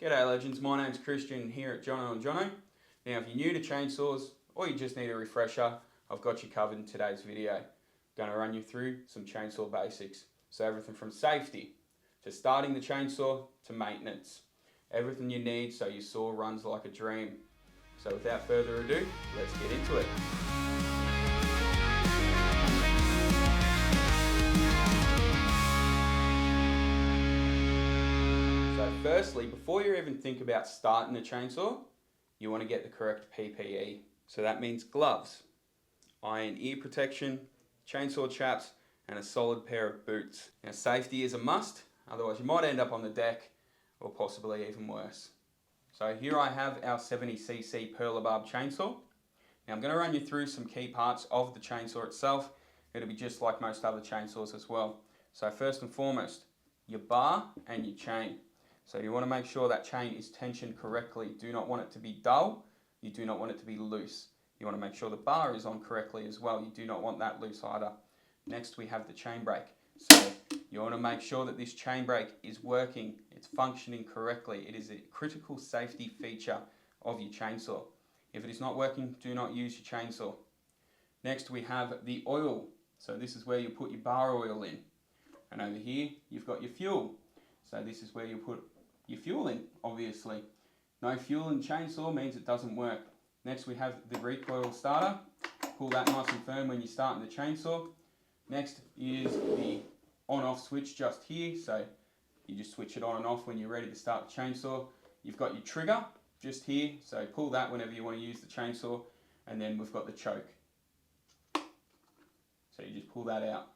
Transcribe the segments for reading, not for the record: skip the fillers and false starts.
G'day legends, my name's Christian here at Jono and Jono. Now if you're new to chainsaws or you just need a refresher, I've got you covered in today's video. I'm going to run you through some chainsaw basics. So everything from safety to starting the chainsaw to maintenance. Everything you need so your saw runs like a dream. So without further ado, let's get into it. So firstly, before you even think about starting a chainsaw, you want to get the correct PPE. So that means gloves, eye and ear protection, chainsaw chaps, and a solid pair of boots. Now safety is a must, otherwise you might end up on the deck or possibly even worse. So here I have our 70cc Perlebarb chainsaw. Now I'm going to run you through some key parts of the chainsaw itself. It'll be just like most other chainsaws as well. So first and foremost, your bar and your chain. So you want to make sure that chain is tensioned correctly. Do not want it to be dull. You do not want it to be loose. You want to make sure the bar is on correctly as well. You do not want that loose either. Next we have the chain brake. So you want to make sure that this chain brake is working. It's functioning correctly. It is a critical safety feature of your chainsaw. If it is not working, do not use your chainsaw. Next we have the oil. So this is where you put your bar oil in. And over here you've got your fuel. So this is where you put your fuel in, obviously. No fuel in chainsaw means it doesn't work. Next we have the recoil starter. Pull that nice and firm when you're starting the chainsaw. Next is the on-off switch just here. So you just switch it on and off when you're ready to start the chainsaw. You've got your trigger just here. So pull that whenever you want to use the chainsaw. And then we've got the choke. So you just pull that out,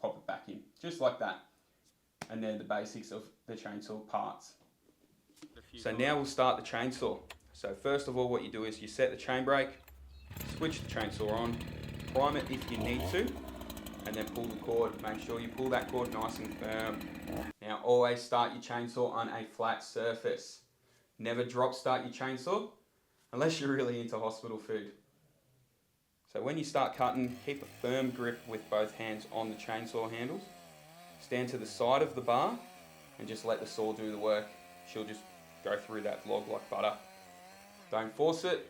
pop it back in, just like that. And they're the basics of the chainsaw parts. So now we'll start the chainsaw. So first of all what you do is you set the chain brake, switch the chainsaw on, prime it if you need to, and then pull the cord. Make sure you pull that cord nice and firm. Now always start your chainsaw on a flat surface. Never drop start your chainsaw unless you're really into hospital food. So when you start cutting, keep a firm grip with both hands on the chainsaw handles. Stand to the side of the bar and just let the saw do the work. She'll just go through that vlog like butter. Don't force it,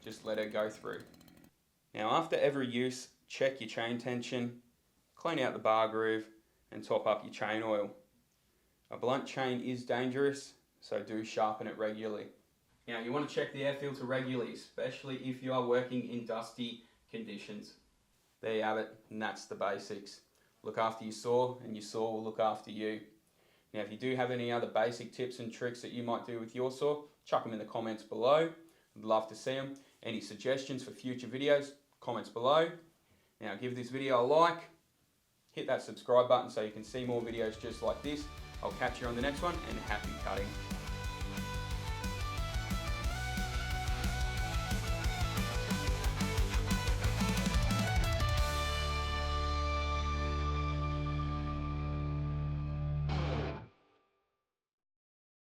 just let her go through. Now after every use, check your chain tension, clean out the bar groove and top up your chain oil. A blunt chain is dangerous, so do sharpen it regularly. Now you want to check the air filter regularly, especially if you are working in dusty conditions. There you have it, and that's the basics. Look after your saw and your saw will look after you. Now if you do have any other basic tips and tricks that you might do with your saw, chuck them in the comments below. I'd love to see them. Any suggestions for future videos, comments below. Now give this video a like, hit that subscribe button so you can see more videos just like this. I'll catch you on the next one and happy cutting.